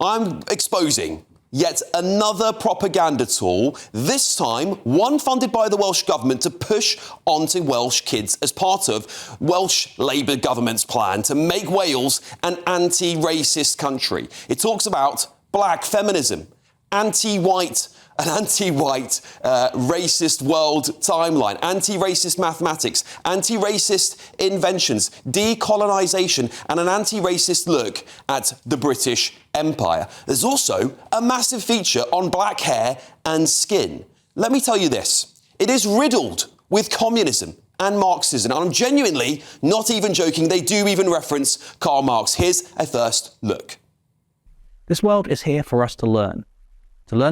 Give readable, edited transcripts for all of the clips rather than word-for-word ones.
I'm exposing yet another propaganda tool, this time one funded by the Welsh government to push onto Welsh kids as part of Welsh Labour government's plan to make Wales an anti-racist country. It talks about black feminism, anti-white racist world timeline, anti-racist mathematics, anti-racist inventions, decolonisation, and an anti-racist look at the British Empire. There's also a massive feature on black hair and skin. Let me tell you this, it is riddled with communism and Marxism, and I'm genuinely not even joking, they do even reference Karl Marx. Here's a first look. This world is here for us to learn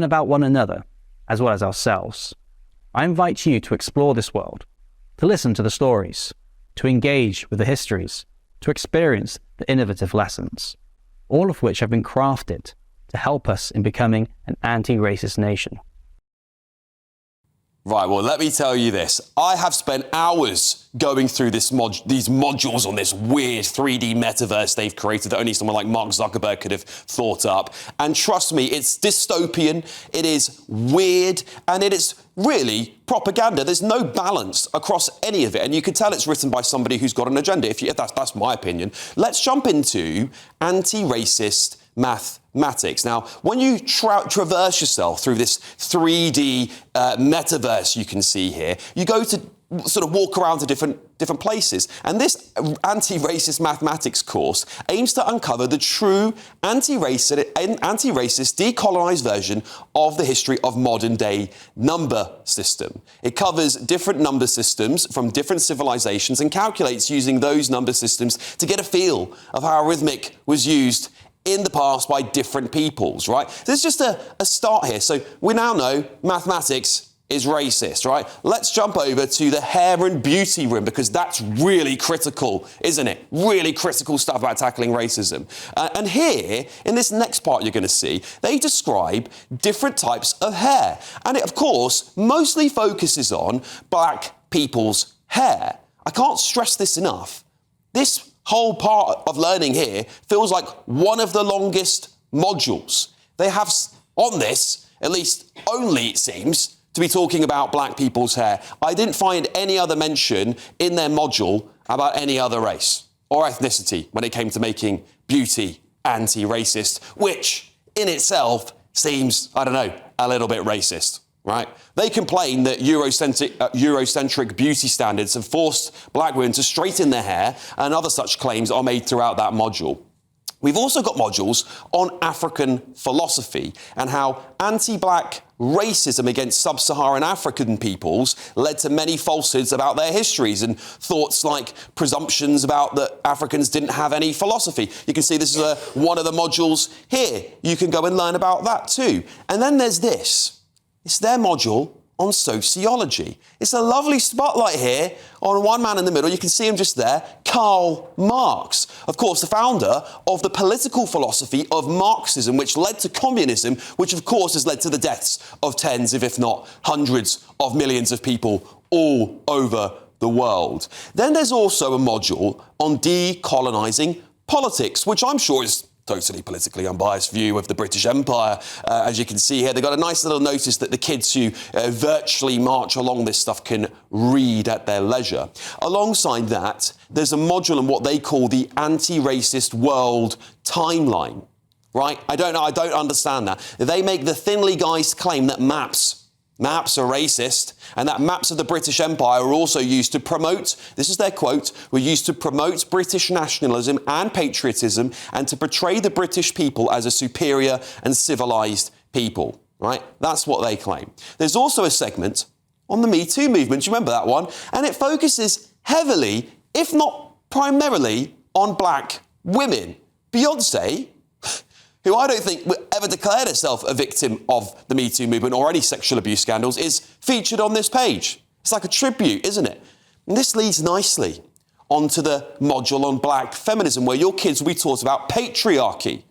about one another, as well as ourselves. I invite you to explore this world, to listen to the stories, to engage with the histories, to experience the innovative lessons, all of which have been crafted to help us in becoming an anti-racist nation. Right, well, let me tell you this. I have spent hours going through these modules on this weird 3D metaverse they've created that only someone like Mark Zuckerberg could have thought up. And trust me, it's dystopian, it is weird, and it is really propaganda. There's no balance across any of it. And you can tell it's written by somebody who's got an agenda. That's my opinion. Let's jump into anti-racist mathematics. Now, when you traverse yourself through this 3D metaverse you can see here, you go to sort of walk around to different places. And this anti-racist mathematics course aims to uncover the true anti-racist, decolonised version of the history of modern-day number system. It covers different number systems from different civilizations and calculates using those number systems to get a feel of how arithmetic was used in the past by different peoples, right? There's just a start here. So we now know mathematics is racist, right? Let's jump over to the hair and beauty room because that's really critical, isn't it? Really critical stuff about tackling racism. And here, in this next part you're going to see, they describe different types of hair. And it, of course, mostly focuses on black people's hair. I can't stress this enough. This whole part of learning here feels like one of the longest modules. They have on this, at least only it seems, to be talking about black people's hair. I didn't find any other mention in their module about any other race or ethnicity when it came to making beauty anti-racist, which in itself seems, I don't know, a little bit racist, right? They complain that Eurocentric beauty standards have forced black women to straighten their hair, and other such claims are made throughout that module. We've also got modules on African philosophy and how anti-black racism against sub-Saharan African peoples led to many falsehoods about their histories and thoughts like presumptions about that Africans didn't have any philosophy. You can see this is one of the modules here. You can go and learn about that too. And then there's this. It's their module on sociology. It's a lovely spotlight here on one man in the middle. You can see him just there, Karl Marx. Of course, the founder of the political philosophy of Marxism, which led to communism, which of course has led to the deaths of tens, if not hundreds of millions of people all over the world. Then there's also a module on decolonising politics, which I'm sure is totally politically unbiased view of the British Empire. As you can see here, they've got a nice little notice that the kids who virtually march along this stuff can read at their leisure. Alongside that, there's a module on what they call the anti-racist world timeline, right? I don't understand that. They make the thinly guised claim that maps are racist, and that maps of the British Empire are also used to promote, this is their quote, were used to promote British nationalism and patriotism and to portray the British people as a superior and civilised people, right? That's what they claim. There's also a segment on the Me Too movement, do you remember that one? And it focuses heavily, if not primarily, on black women. Beyoncé, who I don't think ever declared herself a victim of the Me Too movement or any sexual abuse scandals, is featured on this page. It's like a tribute, isn't it? And this leads nicely onto the module on black feminism, where your kids will be taught about patriarchy,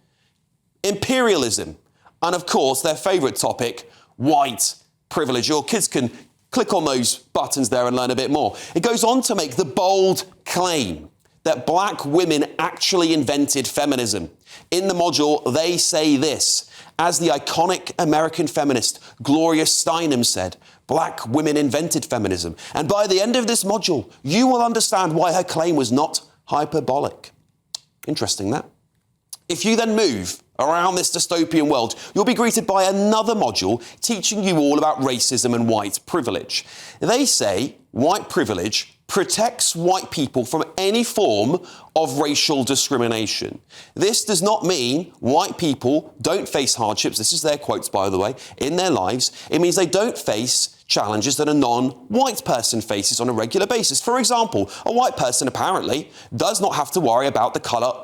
imperialism, and of course, their favourite topic, white privilege. Your kids can click on those buttons there and learn a bit more. It goes on to make the bold claim that black women actually invented feminism In the module, they say this. As the iconic American feminist Gloria Steinem said, black women invented feminism. And by the end of this module, you will understand why her claim was not hyperbolic. Interesting, that. If you then move around this dystopian world, you'll be greeted by another module teaching you all about racism and white privilege. They say white privilege protects white people from any form of racial discrimination. This does not mean white people don't face hardships, this is their quotes by the way, in their lives. It means they don't face challenges that a non-white person faces on a regular basis. For example, a white person apparently does not have to worry about the colour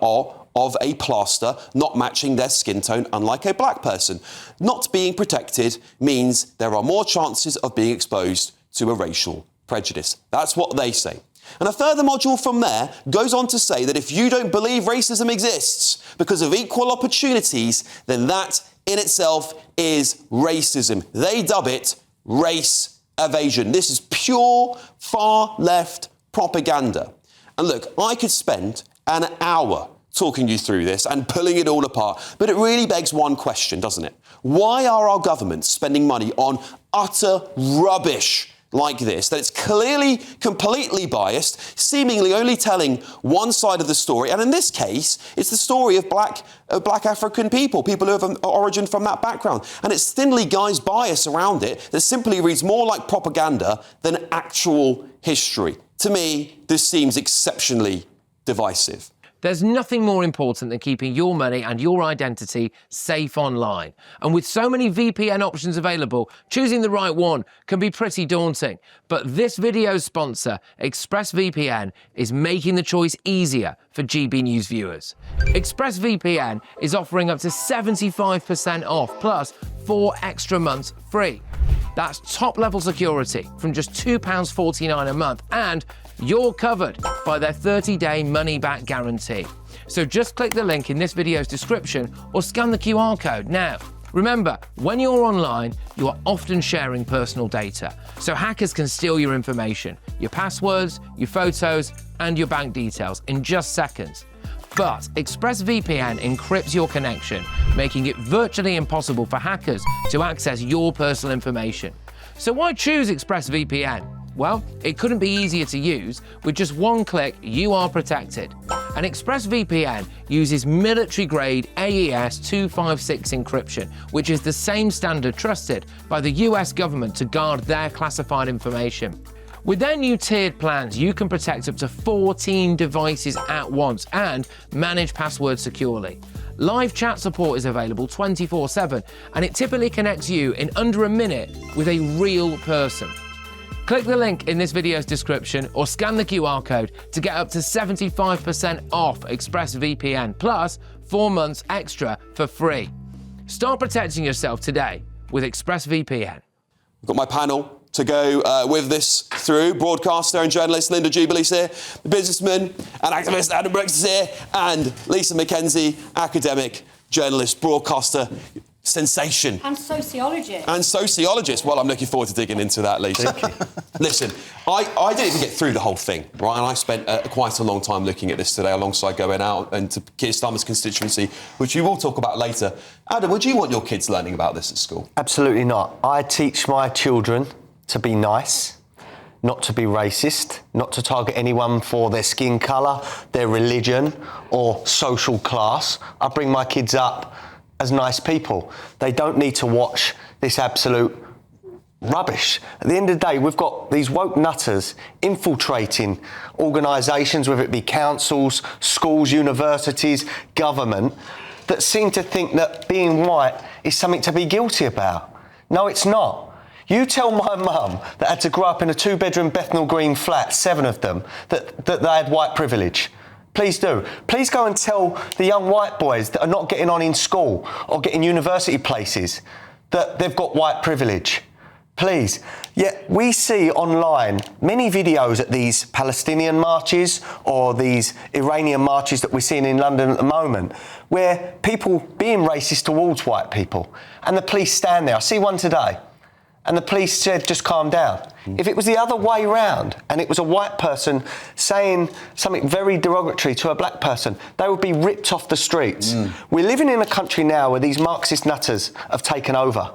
of a plaster not matching their skin tone, unlike a black person. Not being protected means there are more chances of being exposed to a racial prejudice. That's what they say. And a further module from there goes on to say that if you don't believe racism exists because of equal opportunities, then that in itself is racism. They dub it race evasion. This is pure far left propaganda. And look, I could spend an hour talking you through this and pulling it all apart, but it really begs one question, doesn't it? Why are our governments spending money on utter rubbish like this, that it's clearly completely biased, seemingly only telling one side of the story, and in this case, it's the story of black African people who have an origin from that background, and it's thinly guised bias around it that simply reads more like propaganda than actual history. To me, this seems exceptionally divisive. There's nothing more important than keeping your money and your identity safe online. And with so many VPN options available, choosing the right one can be pretty daunting. But this video's sponsor, ExpressVPN, is making the choice easier for GB News viewers. ExpressVPN is offering up to 75% off, plus 4 extra months free. That's top-level security from just £2.49 a month, and you're covered by their 30-day money-back guarantee. So just click the link in this video's description or scan the QR code now. Remember, when you're online, you are often sharing personal data, so hackers can steal your information, your passwords, your photos, and your bank details in just seconds. But ExpressVPN encrypts your connection, making it virtually impossible for hackers to access your personal information. So why choose ExpressVPN? Well, it couldn't be easier to use. With just one click, you are protected. And ExpressVPN uses military-grade AES 256 encryption, which is the same standard trusted by the US government to guard their classified information. With their new tiered plans, you can protect up to 14 devices at once and manage passwords securely. Live chat support is available 24/7, and it typically connects you in under a minute with a real person. Click the link in this video's description or scan the QR code to get up to 75% off ExpressVPN, plus 4 months extra for free. Start protecting yourself today with ExpressVPN. I've got my panel to go with this through. Broadcaster and journalist Linda Jubilee's here, the businessman and activist Adam Brooks is here, and Lisa McKenzie, academic, journalist, broadcaster, sensation. And sociologist. And sociologist. Well, I'm looking forward to digging into that, Lisa. Thank you. Listen, I didn't even get through the whole thing, right? And I spent quite a long time looking at this today alongside going out into Keir Starmer's constituency, which we will talk about later. Adam, would you want your kids learning about this at school? Absolutely not. I teach my children to be nice, not to be racist, not to target anyone for their skin colour, their religion or social class. I bring my kids up as nice people. They don't need to watch this absolute rubbish. At the end of the day, we've got these woke nutters infiltrating organisations, whether it be councils, schools, universities, government, that seem to think that being white is something to be guilty about. No, it's not. You tell my mum that had to grow up in a 2-bedroom Bethnal Green flat, 7 of them, that they had white privilege. Please do. Please go and tell the young white boys that are not getting on in school or getting university places that they've got white privilege. Please. Yet we see online many videos at these Palestinian marches or these Iranian marches that we're seeing in London at the moment, where people being racist towards white people, and the police stand there. I see one today, and the police said, just calm down. If it was the other way round and it was a white person saying something very derogatory to a black person, they would be ripped off the streets. We're living in a country now where these Marxist nutters have taken over.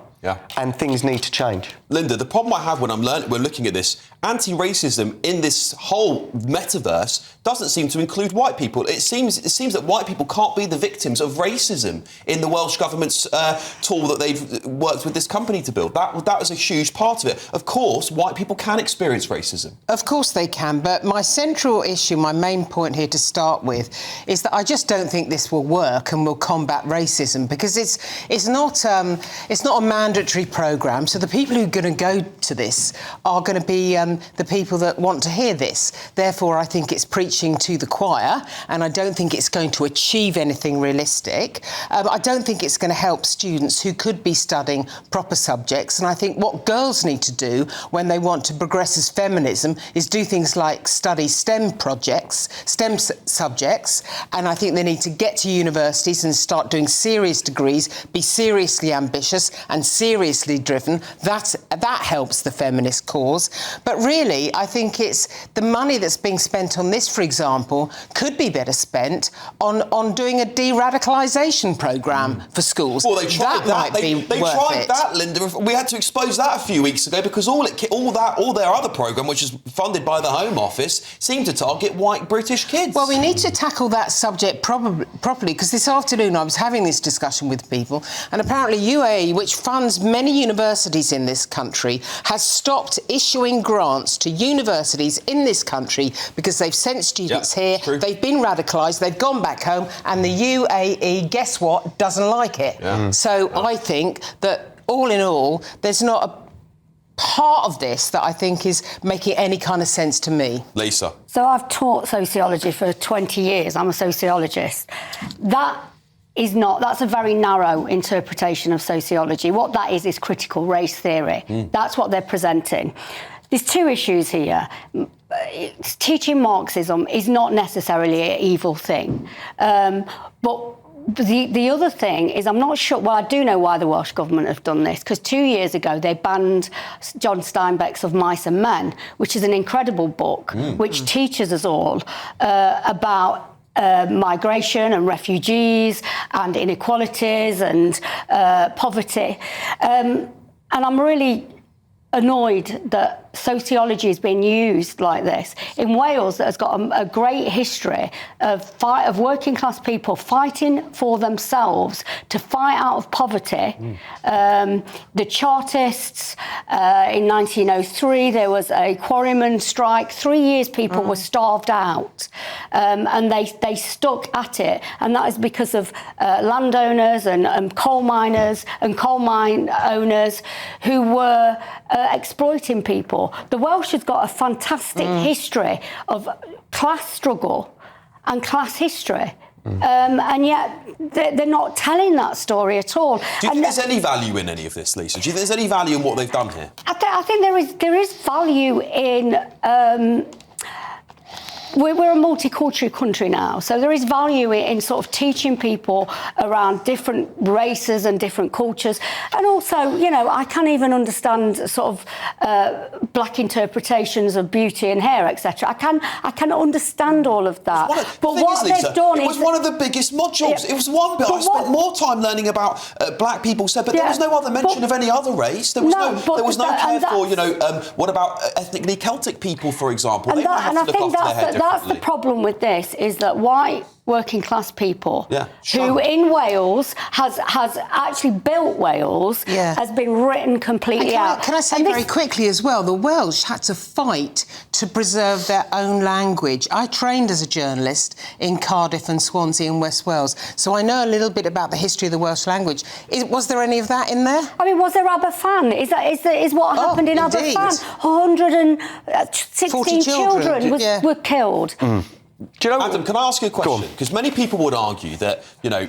And things need to change. Linda, the problem I have when we're looking at this, anti-racism in this whole metaverse doesn't seem to include white people. It seems that white people can't be the victims of racism in the Welsh government's tool that they've worked with this company to build. That was a huge part of it. Of course, white people can experience racism. Of course they can, but my central issue, my main point here to start with, is that I just don't think this will work and will combat racism, because it's not a mandatory programme, so the people who are going to go to this are going to be the people that want to hear this. Therefore, I think it's preaching to the choir, and I don't think it's going to achieve anything realistic. I don't think it's going to help students who could be studying proper subjects, and I think what girls need to do when they want to progress as feminism is do things like study STEM subjects, and I think they need to get to universities and start doing serious degrees, be seriously ambitious and seriously driven. That helps the feminist cause. But really, I think it's the money that's being spent on this, for example, could be better spent on doing a de-radicalisation programme for schools. Well, they tried that. They tried that, Linda. We had to expose that a few weeks ago because all their other programme, which is funded by the Home Office, seemed to target white British kids. Well, we need to tackle that subject properly, because this afternoon I was having this discussion with people, and apparently UAE, which funds many universities in this country, has stopped issuing grants to universities in this country because they've sent students here, they've been radicalised, they've gone back home, and the UAE, guess what, doesn't like it. So I think that, all in all, there's not a part of this that I think is making any kind of sense to me. Lisa. So I've taught sociology for 20 years. I'm a sociologist. That's a very narrow interpretation of sociology. What that is critical race theory. That's what they're presenting. There's two issues here. Teaching Marxism is not necessarily an evil thing. But the other thing is, I'm not sure, well, I do know why the Welsh Government have done this, because 2 years ago they banned John Steinbeck's Of Mice and Men, which is an incredible book, which teaches us all about migration and refugees and inequalities and poverty. And I'm really annoyed that sociology is being used like this. In Wales, that has got a great history of working class people fighting for themselves to fight out of poverty. The Chartists, in 1903, there was a quarryman strike. 3 years people were starved out, and they stuck at it. And that is because of landowners and coal miners and coal mine owners who were exploiting people. The Welsh has got a fantastic history of class struggle and class history. And yet they're not telling that story at all. Do you think there's any value in any of this, Lisa? Do you think there's any value in what they've done here? I think there is value in... We're a multicultural country now, so there is value in sort of teaching people around different races and different cultures. And also, I can't even understand sort of black interpretations of beauty and hair, etc. I can understand all of that. But what they've done is... It was one of the biggest modules. It was one bit I spent more time learning about black people said, but there was no other mention of any other race. There was no care for, what about ethnically Celtic people, for example? They might have to look after their hair. That's the problem with this, is that white working class people who in Wales has actually built Wales has been written completely out. Can I say very quickly as well, the Welsh had to fight to preserve their own language. I trained as a journalist in Cardiff and Swansea in West Wales, so I know a little bit about the history of the Welsh language. Was there any of that in there? I mean, was there Aberfan? Is what happened in Aberfan? 116 children were killed. Do you know, Adam, can I ask you a question? Because many people would argue that,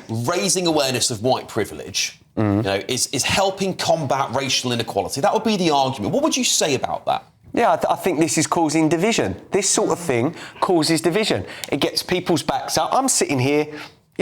raising awareness of white privilege, is helping combat racial inequality. That would be the argument. What would you say about that? Yeah, I think this is causing division. This sort of thing causes division. It gets people's backs up. I'm sitting here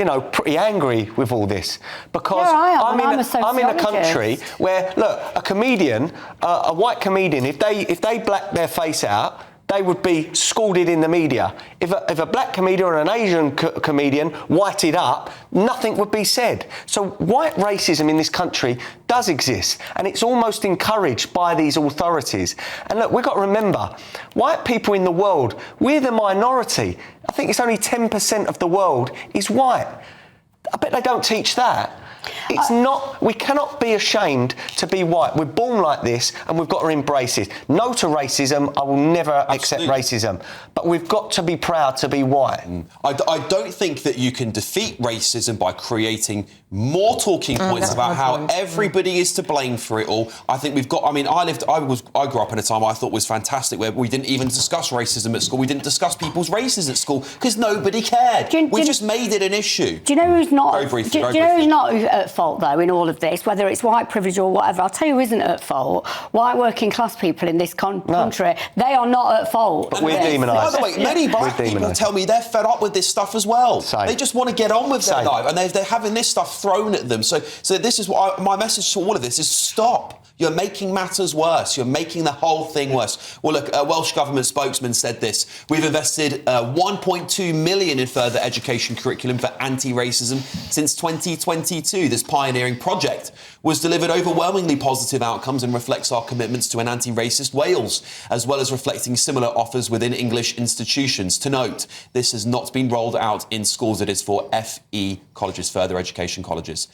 pretty angry with all this because Yeah, I am, I'm and in a country where, look, a comedian, a white comedian, if they black their face out, they would be scalded in the media. If a black comedian or an Asian comedian whited up, nothing would be said. So white racism in this country does exist, and it's almost encouraged by these authorities. And look, we've got to remember, white people in the world, we're the minority. I think it's only 10% of the world is white. I bet they don't teach that. It's not, we cannot be ashamed to be white. We're born like this and we've got to embrace it. No to racism, I will never accept racism. But we've got to be proud to be white. I don't think that you can defeat racism by creating more talking points about how everybody is to blame for it all. I think we've got, I grew up in a time I thought was fantastic where we didn't even discuss racism at school. We didn't discuss people's races at school because nobody cared. We just made it an issue. Do you know who's not? Very briefly. Do you know who's not at fault though in all of this? Whether it's white privilege or whatever, I'll tell you who isn't at fault. White working class people in this country, they are not at fault. But we're demonised. By the way, many black people tell me they're fed up with this stuff as well. They just want to get on with their life, and they're having this stuff thrown at them. So this is what my message to all of this is: stop. You're making matters worse. You're making the whole thing worse. Well, look, a Welsh government spokesman said this. We've invested 1.2 million in further education curriculum for anti-racism since 2022. This pioneering project was delivered overwhelmingly positive outcomes and reflects our commitments to an anti-racist Wales, as well as reflecting similar offers within English institutions. To note, this has not been rolled out in schools. It is for FE colleges, further education colleges.